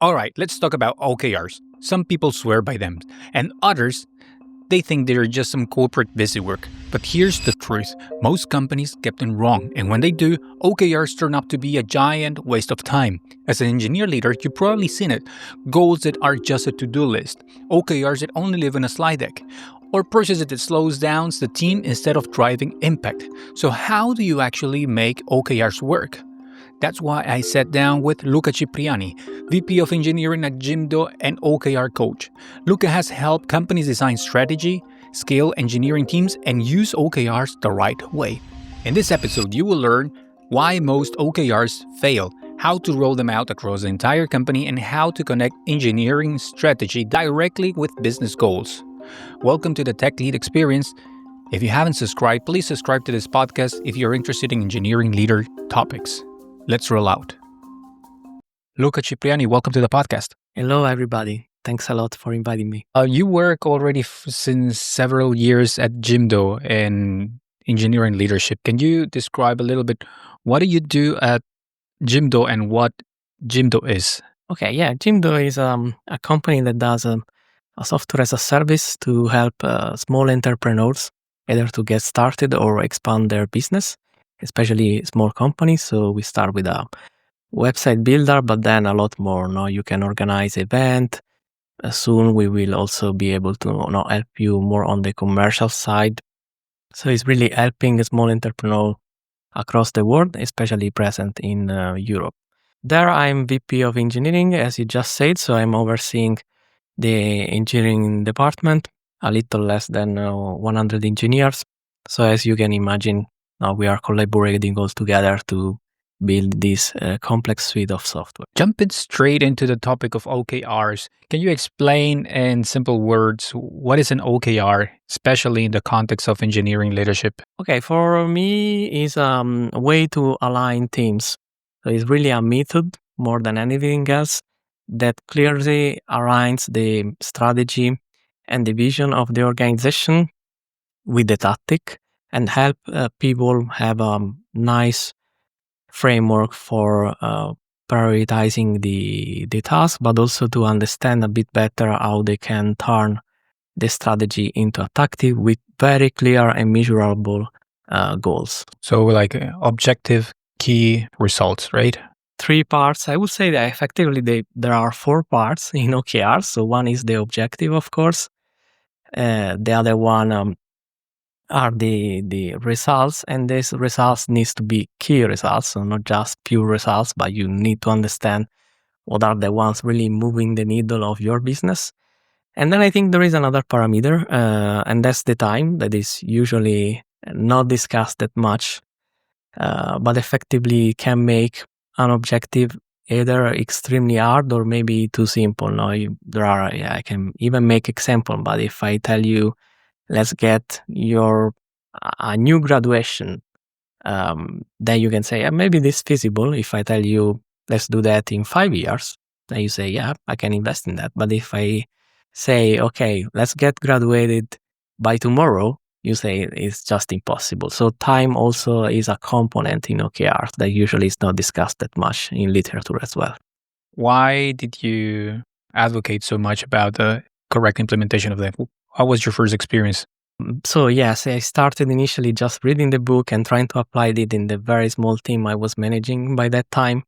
All right, let's talk about OKRs. Some people swear by them, and others, they think they're just some corporate busy work. But here's the truth, most companies get them wrong, and when they do, OKRs turn out to be a giant waste of time. As an engineer leader, you've probably seen it. Goals that are just a to-do list, OKRs that only live in a slide deck, or processes that slows down the team instead of driving impact. So how do you actually make OKRs work? That's why I sat down with Luca Cipriani, VP of Engineering at Jimdo and OKR coach. Luca has helped companies design strategy, scale engineering teams, and use OKRs the right way. In this episode, you will learn why most OKRs fail, how to roll them out across the entire company, and how to connect engineering strategy directly with business goals. Welcome to the Tech Lead Experience. If you haven't subscribed, please subscribe to this podcast if you're interested in engineering leader topics. Let's roll out. Luca Cipriani, welcome to the podcast. Hello, everybody. Thanks a lot for inviting me. You work already since several years at Jimdo in engineering leadership. Can you describe a little bit what do you do at Jimdo and what Jimdo is? Okay, yeah, Jimdo is a company that does a software as a service to help small entrepreneurs either to get started or expand their business, especially small companies. So we start with a website builder, but then a lot more. No, you can organize event. Soon we will also be able to help you more on the commercial side. So it's really helping a small entrepreneur across the world, especially present in Europe. There I'm VP of engineering, as you just said. So I'm overseeing the engineering department, a little less than 100 engineers. So as you can imagine, now we are collaborating all together to build this complex suite of software. Jumping straight into the topic of OKRs, can you explain in simple words what is an OKR, especially in the context of engineering leadership? Okay, for me, it's a way to align teams. So it's really a method more than anything else that clearly aligns the strategy and the vision of the organization with the tactic and help people have a nice framework for prioritizing the task, but also to understand a bit better how they can turn the strategy into a tactic with very clear and measurable goals. So like objective, key, results, right? 3 parts. I would say that effectively there are 4 parts in OKR. So one is the objective, of course. The other one are the results, and these results needs to be key results, so not just pure results, but you need to understand what are the ones really moving the needle of your business. And then I think there is another parameter, and that's the time that is usually not discussed that much, but effectively can make an objective either extremely hard or maybe too simple. Now, I can even make example, but if I tell you, let's get a new graduation, then you can say, maybe this is feasible. If I tell you, let's do that in 5 years, then you say, yeah, I can invest in that. But if I say, okay, let's get graduated by tomorrow, you say it's just impossible. So time also is a component in OKRs that usually is not discussed that much in literature as well. Why did you advocate so much about the correct implementation of that? What was your first experience? So yes, I started initially just reading the book and trying to apply it in the very small team I was managing by that time,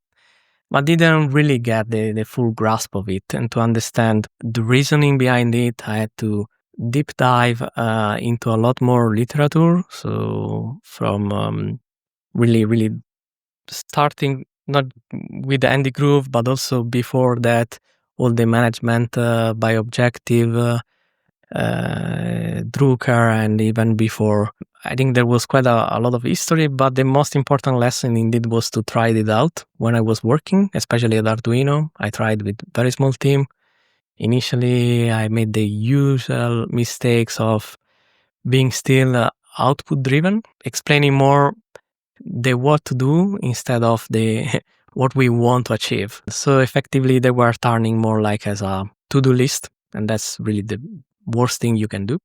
but didn't really get the full grasp of it. And to understand the reasoning behind it, I had to deep dive into a lot more literature. So from really starting not with Andy Grove, but also before that, all the management by objective, Drucker, and even before. I think there was quite a lot of history, but the most important lesson indeed was to try it out when I was working, especially at Arduino. I tried with very small team. Initially, I made the usual mistakes of being still output driven, explaining more the what to do instead of the what we want to achieve. So effectively, they were turning more like as a to-do list, and that's really the worst thing you can do.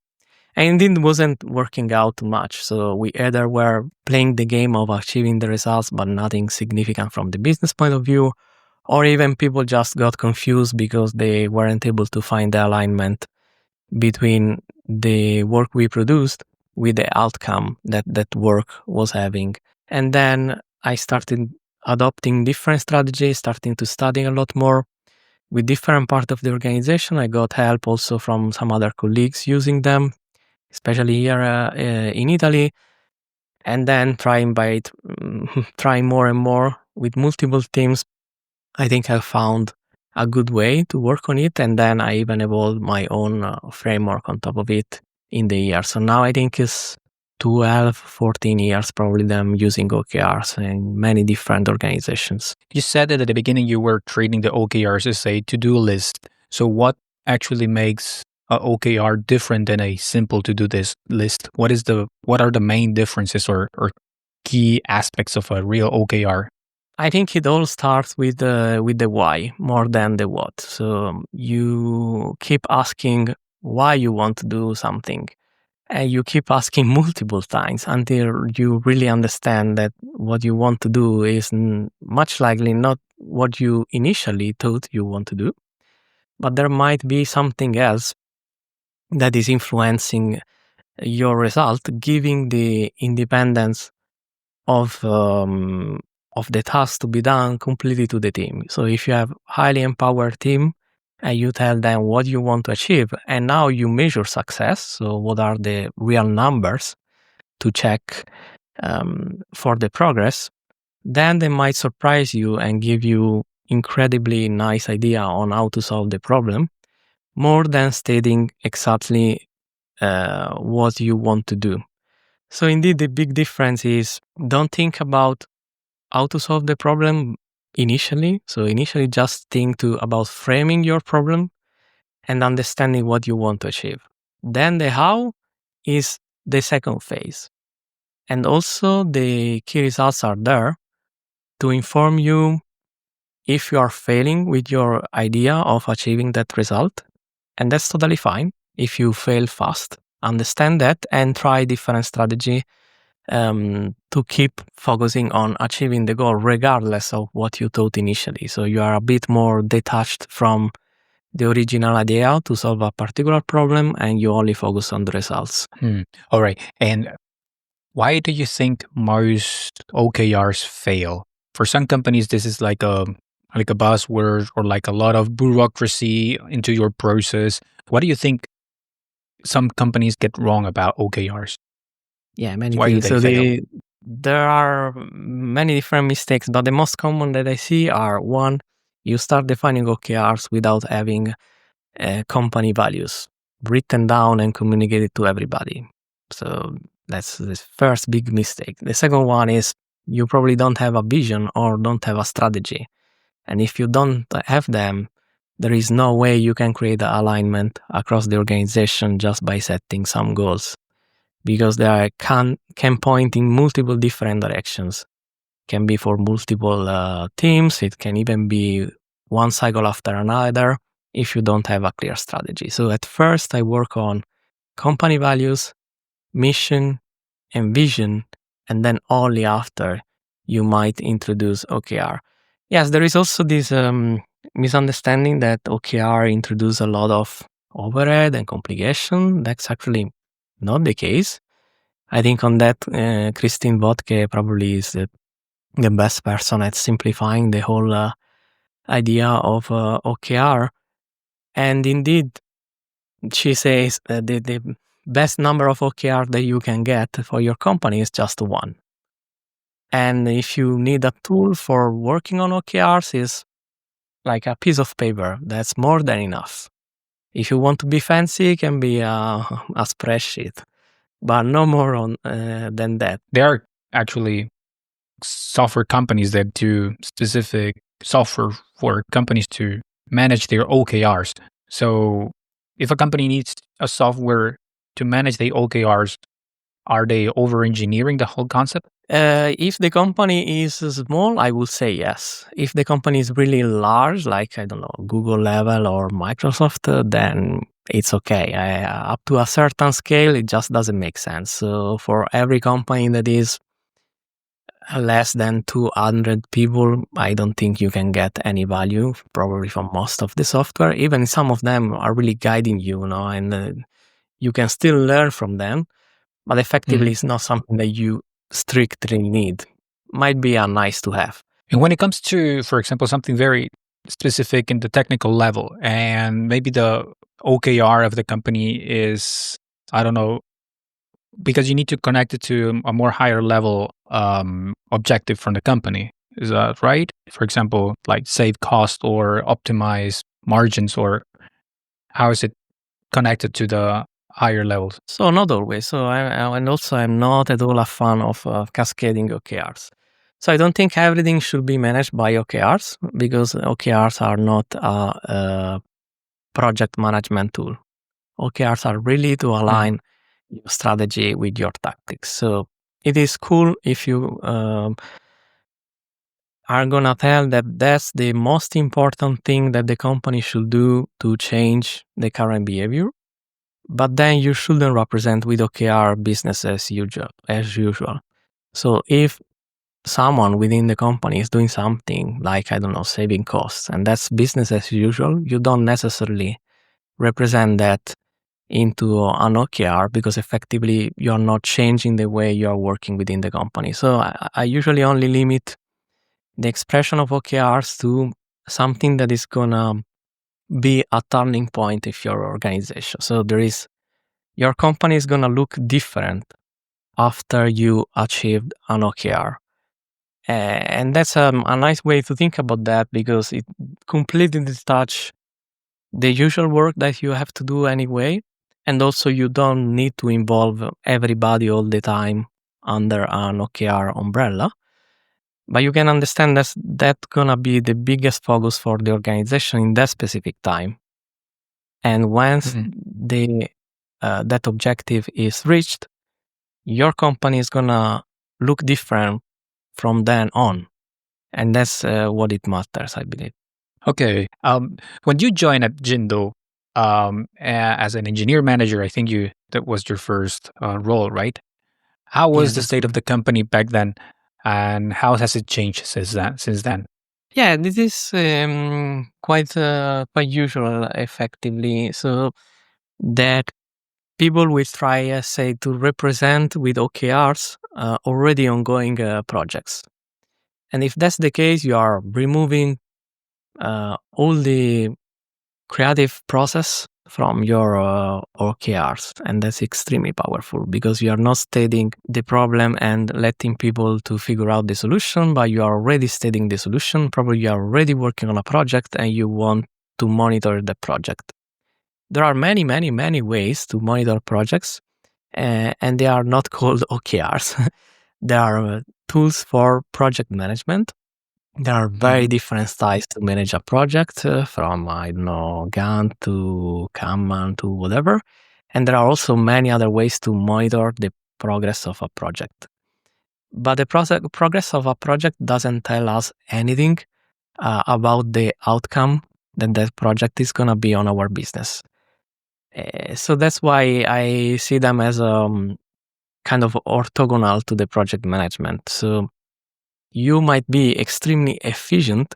And it wasn't working out much. So we either were playing the game of achieving the results, but nothing significant from the business point of view, or even people just got confused because they weren't able to find the alignment between the work we produced with the outcome that that work was having. And then I started adopting different strategies, starting to study a lot more with different part of the organization. I got help also from some other colleagues using them, especially here in Italy. And then trying more and more with multiple teams, I think I found a good way to work on it. And then I even evolved my own framework on top of it in the year. So now I think it's 12, 14 years probably that I'm using OKRs in many different organizations. You said that at the beginning you were treating the OKRs as a to-do list. So what actually makes a OKR different than a simple to-do list? What are the main differences or key aspects of a real OKR? I think it all starts with the why more than the what. So you keep asking why you want to do something, and you keep asking multiple times until you really understand that what you want to do is much likely not what you initially thought you want to do, but there might be something else that is influencing your result, giving the independence of the task to be done completely to the team. So if you have highly empowered team and you tell them what you want to achieve, and now you measure success, so what are the real numbers to check for the progress, then they might surprise you and give you incredibly nice idea on how to solve the problem, more than stating exactly what you want to do. So indeed, the big difference is don't think about how to solve the problem initially. So initially, just think about framing your problem and understanding what you want to achieve. Then the how is the second phase. And also the key results are there to inform you if you are failing with your idea of achieving that result. And that's totally fine. If you fail fast, understand that and try different strategy to keep focusing on achieving the goal regardless of what you thought initially. So you are a bit more detached from the original idea to solve a particular problem and you only focus on the results. All right. And why do you think most OKRs fail? For some companies, this is like a buzzword or like a lot of bureaucracy into your process. What do you think some companies get wrong about OKRs? Yeah, many Why do things. they So fail? there are many different mistakes, but the most common that I see are one, you start defining OKRs without having company values written down and communicated to everybody. So that's the first big mistake. The second one is you probably don't have a vision or don't have a strategy. And if you don't have them, there is no way you can create the alignment across the organization just by setting some goals, because they can point in multiple different directions. Can be for multiple teams. It can even be one cycle after another if you don't have a clear strategy. So at first I work on company values, mission, and vision, and then only after you might introduce OKR. Yes, there is also this misunderstanding that OKR introduce a lot of overhead and complication. That's actually not the case. I think on that, Christine Vodke probably is the best person at simplifying the whole idea of OKR. And indeed, she says that the best number of OKR that you can get for your company is just one. And if you need a tool for working on OKRs, is like a piece of paper. That's more than enough. If you want to be fancy, it can be a spreadsheet, but no more than that. There are actually software companies that do specific software for companies to manage their OKRs. So if a company needs a software to manage the OKRs, are they over engineering the whole concept? If the company is small, I would say yes. If the company is really large, like, I don't know, Google level or Microsoft, then it's okay. Up to a certain scale, it just doesn't make sense. So for every company that is less than 200 people, I don't think you can get any value probably from most of the software. Even some of them are really guiding you, and you can still learn from them, but effectively it's not something that you strictly need. Might be a nice to have. And when it comes to, for example, something very specific in the technical level, and maybe the OKR of the company is, I don't know, because you need to connect it to a more higher level objective from the company. Is that right? For example, like save cost or optimize margins, or how is it connected to the higher levels? So not always. And also I'm not at all a fan of cascading OKRs. So I don't think everything should be managed by OKRs because OKRs are not a project management tool. OKRs are really to align your strategy with your tactics. So it is cool if you are gonna tell that that's the most important thing that the company should do to change the current behavior. But then you shouldn't represent with OKR business as usual. So if someone within the company is doing something like, I don't know, saving costs, and that's business as usual, you don't necessarily represent that into an OKR because effectively you're not changing the way you're working within the company. So I usually only limit the expression of OKRs to something that is gonna be a turning point of your organization. So your company is gonna look different after you achieved an OKR. And that's a nice way to think about that because it completely detach the usual work that you have to do anyway. And also you don't need to involve everybody all the time under an OKR umbrella. But you can understand that's gonna be the biggest focus for the organization in that specific time. And once that objective is reached, your company is gonna look different from then on, and that's what it matters, I believe. Okay. When you joined at Jimdo as an engineer manager, I think that was your first role, right? How Yeah, was the that's state of right. the company back then, and how has it changed since then? Yeah, this is quite usual, effectively. So that people will try, say, to represent with OKRs already ongoing projects. And if that's the case, you are removing all the creative process from your OKRs, and that's extremely powerful because you are not stating the problem and letting people to figure out the solution, but you are already stating the solution. Probably you are already working on a project and you want to monitor the project. There are many, many, many ways to monitor projects, and they are not called OKRs. There are tools for project management. There are very different styles to manage a project, from, I don't know, Gantt to Kanban to whatever. And there are also many other ways to monitor the progress of a project. But the progress of a project doesn't tell us anything about the outcome that project is going to be on our business. So that's why I see them as kind of orthogonal to the project management. So you might be extremely efficient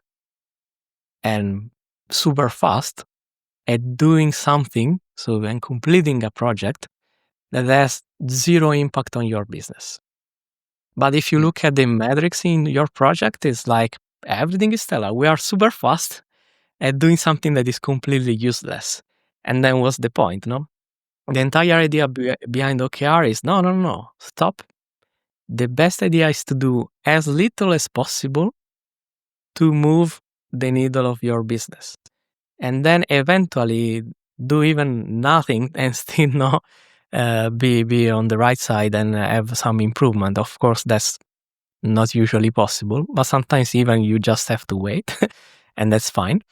and super fast at doing something, so and completing a project that has zero impact on your business. But if you Mm. look at the metrics in your project, it's like everything is stellar. We are super fast at doing something that is completely useless. And then what's the point, no? The entire idea behind OKR is no, stop. The best idea is to do as little as possible to move the needle of your business. And then eventually do even nothing and still not be on the right side and have some improvement. Of course, that's not usually possible, but sometimes even you just have to wait, and that's fine.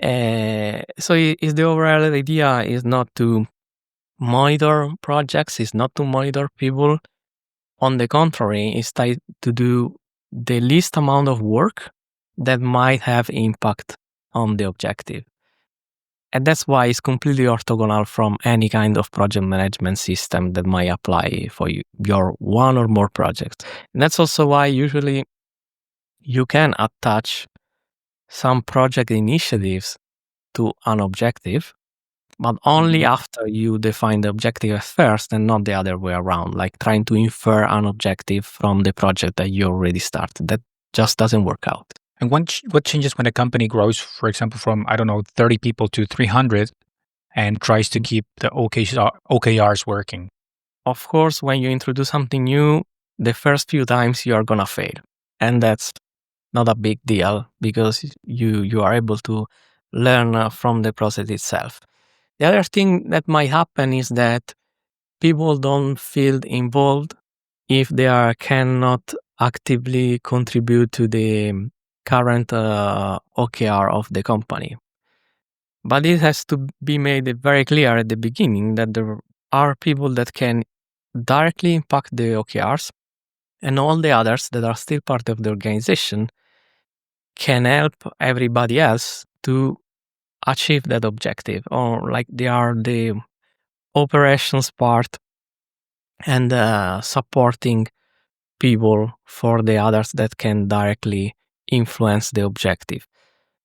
So is the overall idea is not to monitor projects, is not to monitor people. On the contrary, it's to do the least amount of work that might have impact on the objective. And that's why it's completely orthogonal from any kind of project management system that might apply for your one or more projects. And that's also why usually you can attach some project initiatives to an objective, but only after you define the objective first and not the other way around, like trying to infer an objective from the project that you already started. That just doesn't work out. And what changes when a company grows, for example, from, I don't know, 30 people to 300 and tries to keep the OKRs working? Of course, when you introduce something new, the first few times you are going to fail. And that's not a big deal because you are able to learn from the process itself. The other thing that might happen is that people don't feel involved if they cannot actively contribute to the current OKR of the company. But it has to be made very clear at the beginning that there are people that can directly impact the OKRs, and all the others that are still part of the organization can help everybody else to achieve that objective, or like they are the operations part and supporting people for the others that can directly influence the objective.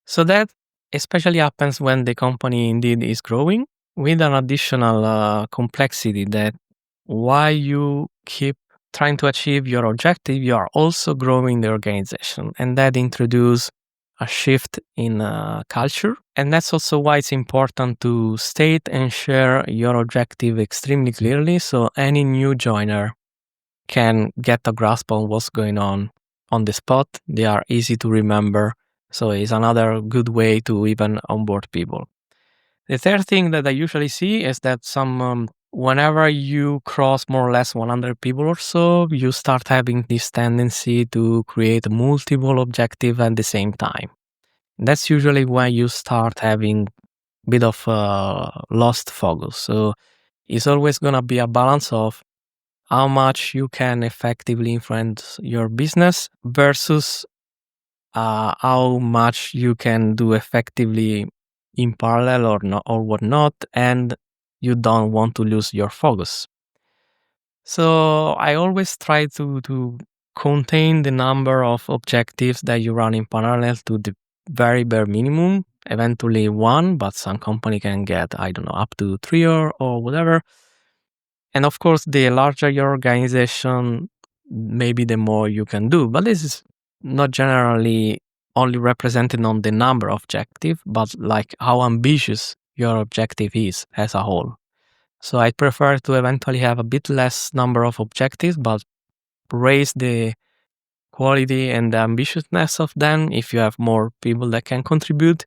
So that especially happens when the company indeed is growing, with an additional complexity that while you keep trying to achieve your objective, you are also growing the organization, and that introduces a shift in culture. And that's also why it's important to state and share your objective extremely clearly, so any new joiner can get a grasp on what's going on the spot. They are easy to remember, so it's another good way to even onboard people. The third thing that I usually see is that whenever you cross more or less 100 people or so, you start having this tendency to create multiple objectives at the same time. That's usually when you start having a bit of lost focus. So it's always going to be a balance of how much you can effectively influence your business versus how much you can do effectively in parallel or not, or whatnot, and you don't want to lose your focus. So I always try to contain the number of objectives that you run in parallel to the very bare minimum, eventually one, but some company can get, I don't know, up to 3 or whatever. And of course, the larger your organization, maybe the more you can do. But this is not generally only represented on the number of objectives, but like how ambitious your objective is as a whole. So I prefer to eventually have a bit less number of objectives, but raise the quality and the ambitiousness of them if you have more people that can contribute,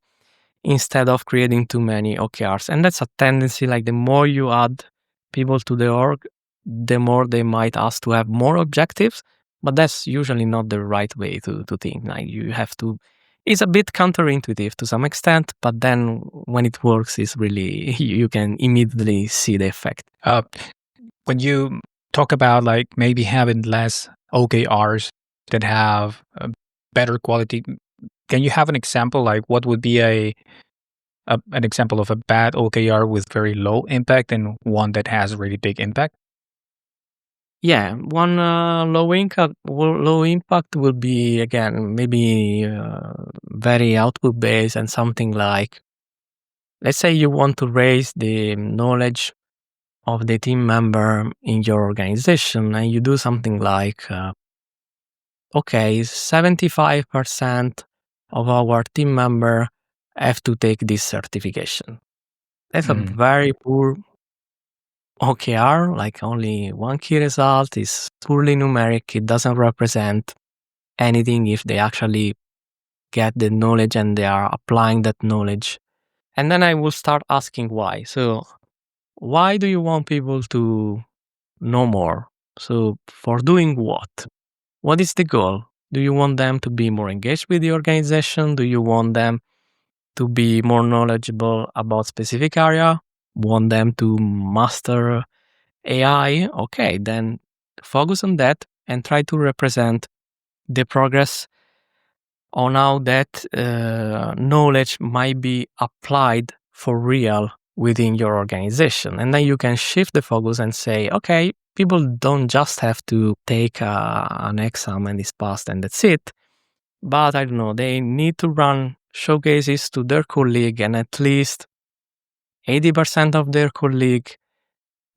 instead of creating too many OKRs. And that's a tendency, like the more you add people to the org, the more they might ask to have more objectives, but that's usually not the right way to think. Like you have to, it's a bit counterintuitive to some extent, but then when it works, it's really, you can immediately see the effect. When you talk about like maybe having less OKRs that have better quality, can you have an example? Like what would be an example of a bad OKR with very low impact and one that has really big impact? Yeah, one low impact will be, again, maybe very output based, and something like, let's say you want to raise the knowledge of the team member in your organization, and you do something like, okay, 75% of our team member have to take this certification. That's a very poor OKR, like only one key result, is poorly numeric. It doesn't represent anything if they actually get the knowledge and they are applying that knowledge. And then I will start asking why. So, why do you want people to know more? So, for doing what? What is the goal? Do you want them to be more engaged with the organization? Do you want them to be more knowledgeable about specific area? Want them to master AI? Okay, then focus on that and try to represent the progress on how that knowledge might be applied for real within your organization. And then you can shift the focus and say, okay, people don't just have to take an exam and it's passed and that's it. But I don't know, they need to run showcases to their colleague, and at least 80% of their colleague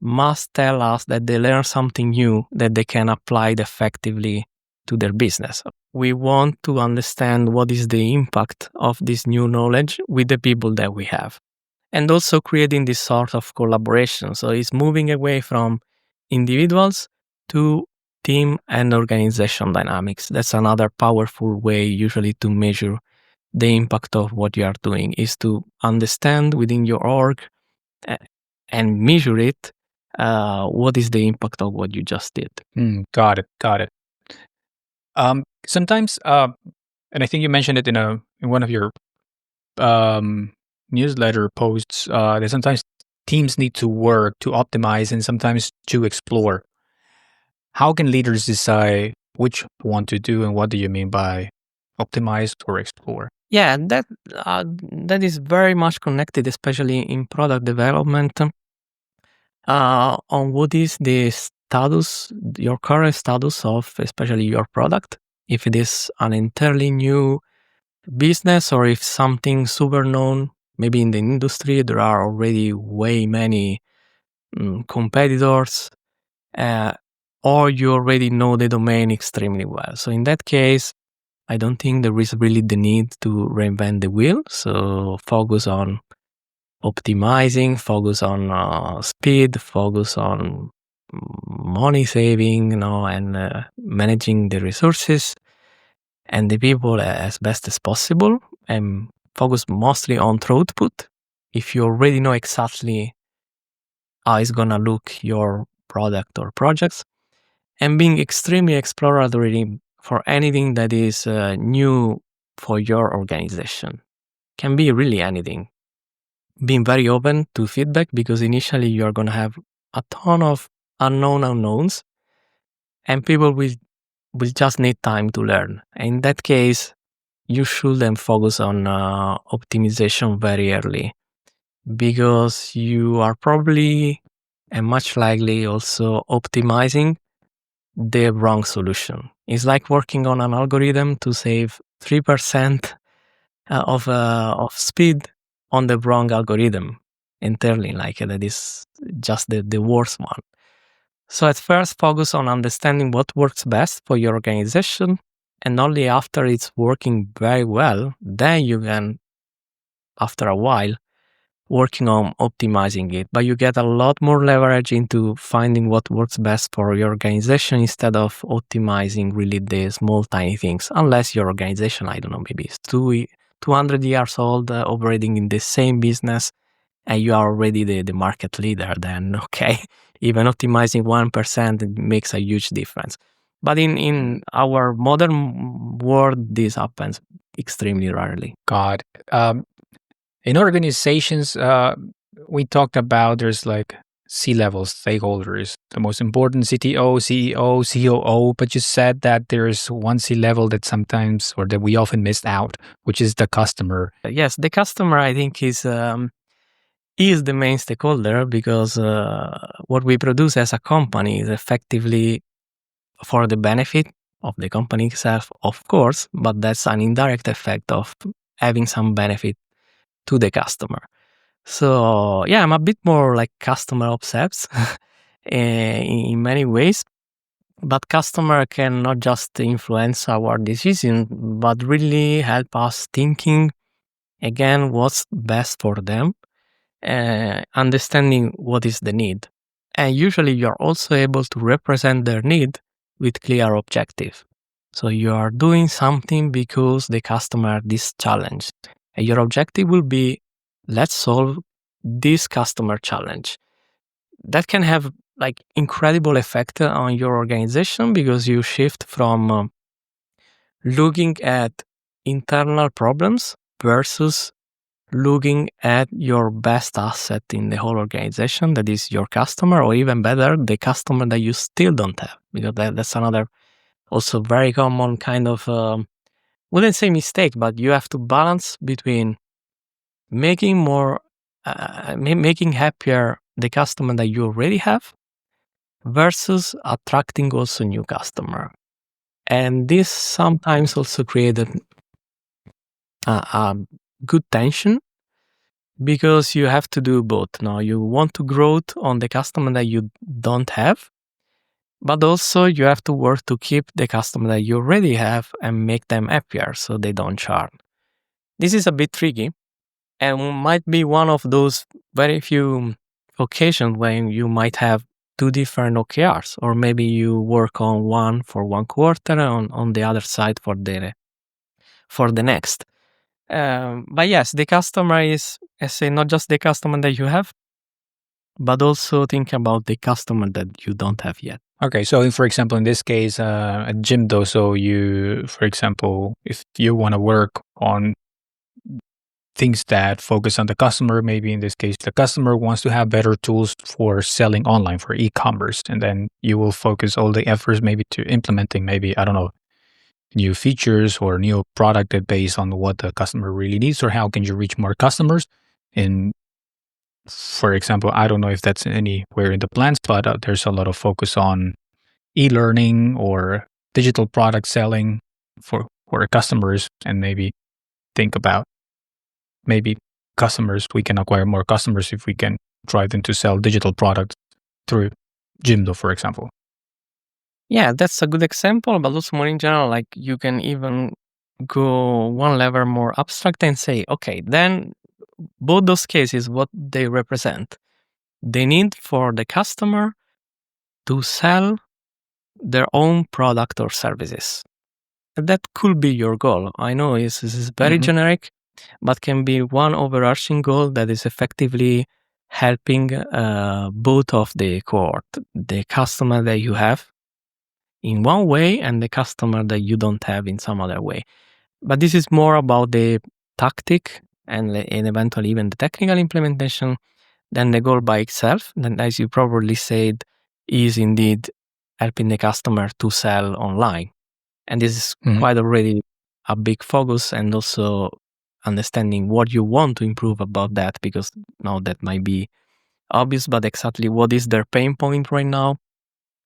must tell us that they learn something new that they can apply it effectively to their business. We want to understand what is the impact of this new knowledge with the people that we have. And also creating this sort of collaboration. So it's moving away from individuals to team and organization dynamics. That's another powerful way usually to measure the impact of what you are doing, is to understand within your org and measure it. What is the impact of what you just did? Got it. Sometimes, and I think you mentioned it in one of your newsletter posts, that sometimes teams need to work to optimize and sometimes to explore. How can leaders decide which one to do, and what do you mean by optimize or explore? Yeah, that is very much connected, especially in product development, on what is the status, your current status of especially your product. If it is an entirely new business, or if something super known, maybe in the industry there are already way many competitors, or you already know the domain extremely well. So in that case, I don't think there is really the need to reinvent the wheel. So focus on optimizing, focus on speed, focus on money saving, and managing the resources and the people as best as possible, and focus mostly on throughput. If you already know exactly how it's gonna look your product or projects, and being extremely exploratory for anything that is new for your organization. Can be really anything. Being very open to feedback, because initially you're gonna have a ton of unknowns, and people will just need time to learn. In that case, you should then focus on optimization very early, because you are probably and much likely also optimizing the wrong solution. It's like working on an algorithm to save 3% of speed on the wrong algorithm entirely. Like that is just the worst one. So at first, focus on understanding what works best for your organization, and only after it's working very well, then you can, after a while, working on optimizing it. But you get a lot more leverage into finding what works best for your organization instead of optimizing really the small tiny things. Unless your organization, I don't know, maybe it's 200 years old, operating in the same business, and you are already the market leader, then okay, even optimizing 1% makes a huge difference. But in our modern world, this happens extremely rarely. God. In organizations, we talked about there's like C-level stakeholders, the most important CTO, CEO, COO, but you said that there's one C-level that sometimes, or that we often miss out, which is the customer. Yes, the customer, I think, is the main stakeholder, because what we produce as a company is effectively for the benefit of the company itself, of course, but that's an indirect effect of having some benefit to the customer. So yeah, I'm a bit more like customer obsessed in many ways, but customer can not just influence our decision, but really help us thinking again what's best for them, understanding what is the need. And usually you're also able to represent their need with clear objective. So you are doing something because the customer is challenged. And your objective will be, let's solve this customer challenge. That can have like incredible effect on your organization, because you shift from looking at internal problems versus looking at your best asset in the whole organization, that is your customer, or even better, the customer that you still don't have, because that's another also very common kind of, wouldn't say mistake, but you have to balance between making more making happier the customer that you already have versus attracting also new customer. And this sometimes also created a good tension because you have to do both. Now you want to grow on the customer that you don't have, but also you have to work to keep the customer that you already have and make them happier so they don't churn. This is a bit tricky and might be one of those very few occasions when you might have two different OKRs, or maybe you work on one for one quarter and on the other side for the next. But yes, the customer is, I say, not just the customer that you have, but also think about the customer that you don't have yet. Okay, so for example, in this case, at Jimdo, so you, for example, if you want to work on things that focus on the customer, maybe in this case, the customer wants to have better tools for selling online, for e-commerce, and then you will focus all the efforts maybe to implementing maybe, I don't know, new features or new product that based on what the customer really needs, or how can you reach more customers. And for example, I don't know if that's anywhere in the plans, but there's a lot of focus on e-learning or digital product selling for customers, and maybe think about maybe customers, we can acquire more customers if we can drive them to sell digital products through Jimdo, for example. Yeah, that's a good example, but also more in general, like you can even go one level more abstract and say, okay, then both those cases, what they represent, the need for the customer to sell their own product or services. That could be your goal. I know this is very generic, but can be one overarching goal that is effectively helping both of the cohort, the customer that you have in one way and the customer that you don't have in some other way. But this is more about the tactic and eventually even the technical implementation than the goal by itself. Then, as you probably said, is indeed helping the customer to sell online. And this is quite already a big focus, and also understanding what you want to improve about that, because now that might be obvious, but exactly what is their pain point right now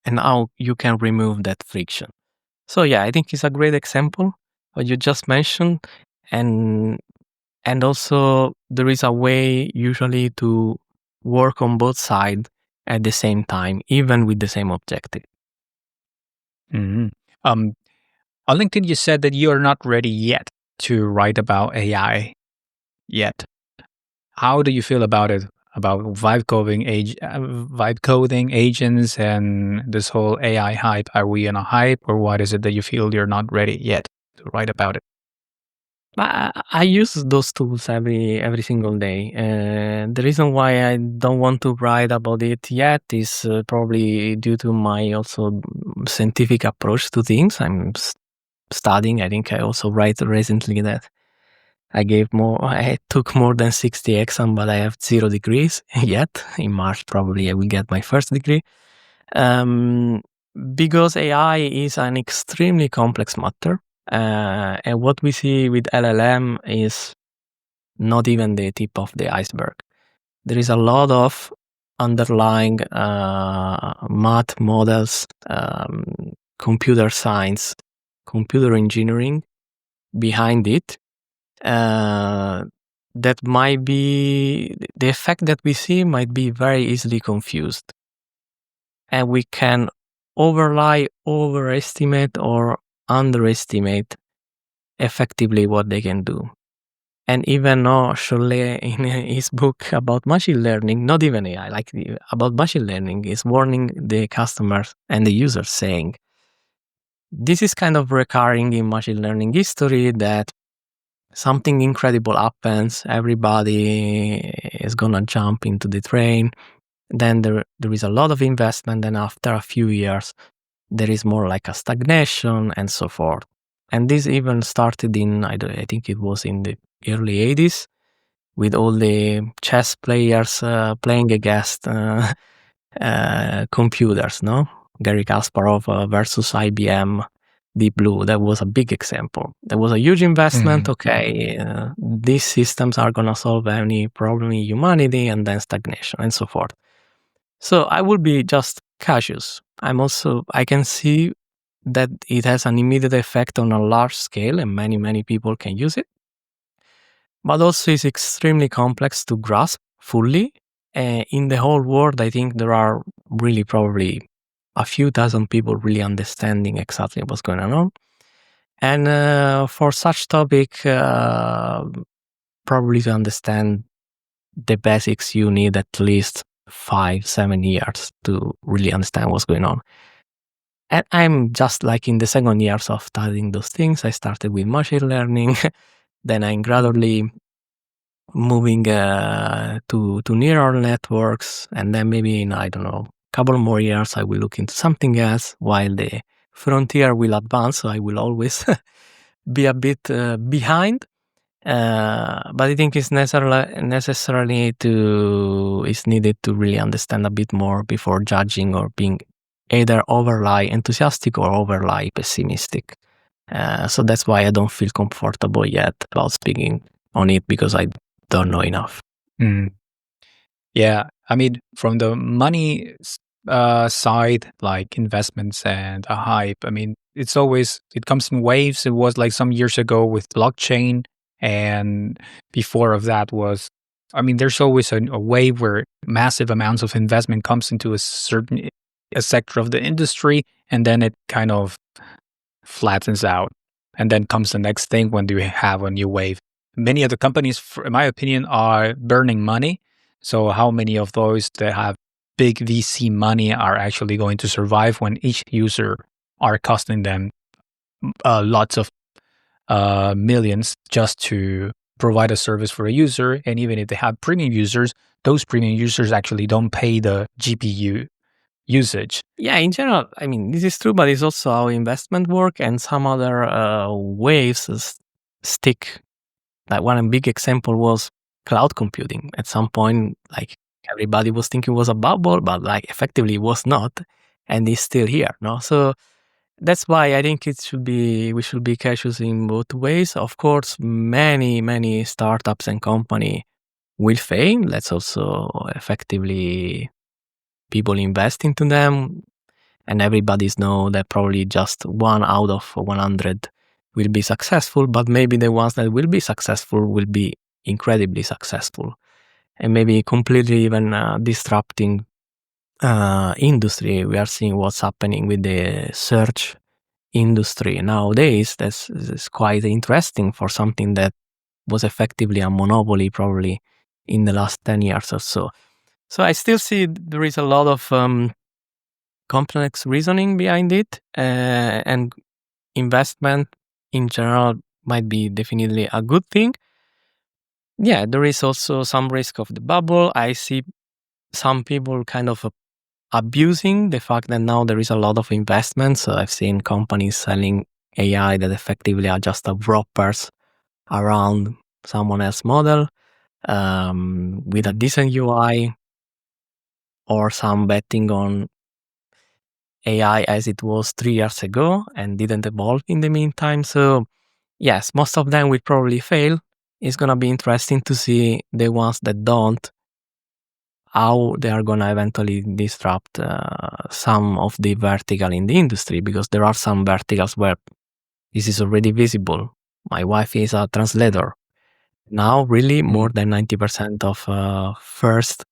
and how you can remove that friction. So yeah, I think it's a great example what you just mentioned, and also there is a way usually to work on both sides at the same time, even with the same objective. On LinkedIn, you said that you are not ready yet to write about AI yet. How do you feel about it? About vibe coding agents and this whole AI hype? Are we in a hype, or what is it that you feel you're not ready yet to write about it? I use those tools every single day. The reason why I don't want to write about it yet is probably due to my also scientific approach to things. I'm studying. I think I also write recently that I took more than 60 exam, but I have 0 degrees yet. In March, probably I will get my first degree. Because AI is an extremely complex matter. And what we see with LLM is not even the tip of the iceberg. There is a lot of underlying math models, computer science, computer engineering behind it. That might be the effect that we see might be very easily confused, and we can overestimate or underestimate effectively what they can do. And even Cholet in his book about machine learning, not even AI, about machine learning, is warning the customers and the users, saying this is kind of recurring in machine learning history, that something incredible happens, everybody is gonna jump into the train, then there is a lot of investment, then after a few years there is more like a stagnation and so forth. And this even started in, I think it was in the early 80s, with all the chess players playing against computers, no? Garry Kasparov versus IBM Deep Blue, that was a big example. There was a huge investment. Okay, these systems are going to solve any problem in humanity, and then stagnation and so forth. So I will be just cautious. I can see that it has an immediate effect on a large scale, and many people can use it. But also it's extremely complex to grasp fully. In the whole world, I think there are really probably a few thousand people really understanding exactly what's going on. And for such topic, probably to understand the basics, you need at least 5-7 years to really understand what's going on. And I'm just like in the second years of studying those things. I started with machine learning, then I'm gradually moving to neural networks, and then maybe in, I don't know, couple more years I will look into something else while the frontier will advance. So I will always be a bit behind. But I think it's necessarily it's needed to really understand a bit more before judging or being either overly enthusiastic or overly pessimistic. So that's why I don't feel comfortable yet about speaking on it, because I don't know enough. Yeah, I mean, from the money side, like investments and a hype, I mean, it comes in waves. It was like some years ago with blockchain, and before of that was, I mean, there's always a wave where massive amounts of investment comes into a sector of the industry, and then it kind of flattens out. And then comes the next thing when you have a new wave. Many of the companies, in my opinion, are burning money. So how many of those that have big VC money are actually going to survive when each user are costing them lots of millions just to provide a service for a user? And even if they have premium users, those premium users actually don't pay the GPU usage. Yeah, in general, I mean, this is true, but it's also how investment work, and some other waves stick. Like one big example was cloud computing. At some point, like everybody was thinking it was a bubble, but like effectively it was not, and it's still here. No, so that's why I think we should be cautious in both ways. Of course, many startups and company will fail. Let's also effectively people invest into them, and everybody's know that probably just 1 out of 100 will be successful, but maybe the ones that will be successful will be incredibly successful, and maybe completely even disrupting industry. We are seeing what's happening with the search industry nowadays. That's quite interesting for something that was effectively a monopoly probably in the last 10 years or so. So I still see there is a lot of complex reasoning behind it, and investment in general might be definitely a good thing. Yeah, there is also some risk of the bubble. I see some people kind of abusing the fact that now there is a lot of investment. So I've seen companies selling AI that effectively are just wrappers around someone else's model with a decent UI, or some betting on AI as it was 3 years ago and didn't evolve in the meantime. So yes, most of them will probably fail. It's going to be interesting to see the ones that don't, how they are going to eventually disrupt some of the vertical in the industry, because there are some verticals where this is already visible. My wife is a translator. Now, really, more than 90% of first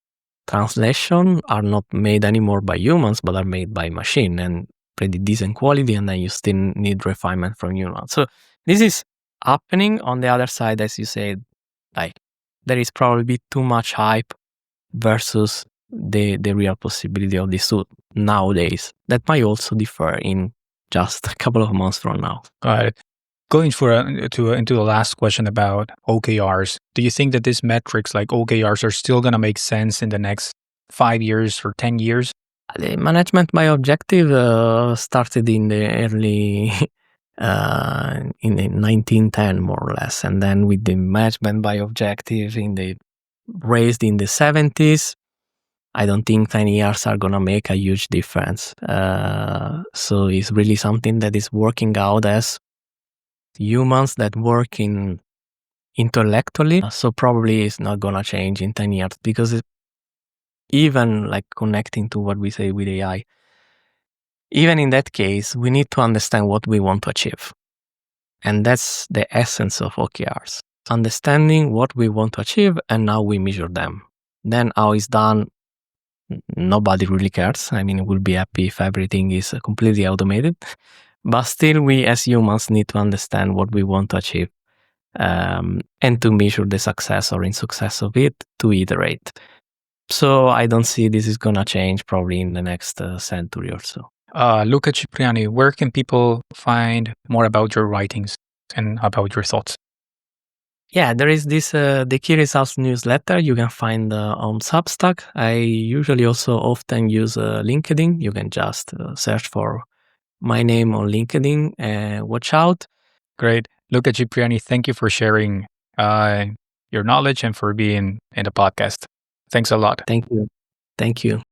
translation are not made anymore by humans, but are made by machine, and pretty decent quality, and then you still need refinement from humans. So this is happening. On the other side, as you said, like there is probably too much hype versus the real possibility of this suit nowadays. That might also differ in just a couple of months from now. Got it. Going into the last question about OKRs, do you think that these metrics like OKRs are still going to make sense in the next 5 years or 10 years? The management by objective started in the early in the 1910 more or less, and then with the management by objective raised in the 70s. I don't think 10 years are going to make a huge difference. So it's really something that is working out as humans that work intellectually. So probably it's not going to change in 10 years because even like connecting to what we say with AI, even in that case, we need to understand what we want to achieve. And that's the essence of OKRs. Understanding what we want to achieve and how we measure them. Then how it's done, nobody really cares. I mean, we'll be happy if everything is completely automated. But still, we as humans need to understand what we want to achieve and to measure the success or insuccess of it to iterate. So I don't see this is going to change probably in the next century or so. Luca Cipriani, where can people find more about your writings and about your thoughts? Yeah, there is this the Key Results newsletter you can find on Substack. I usually also often use LinkedIn. You can just search for my name on LinkedIn and watch out. Great. Luca Cipriani, thank you for sharing your knowledge and for being in the podcast. Thanks a lot. Thank you. Thank you.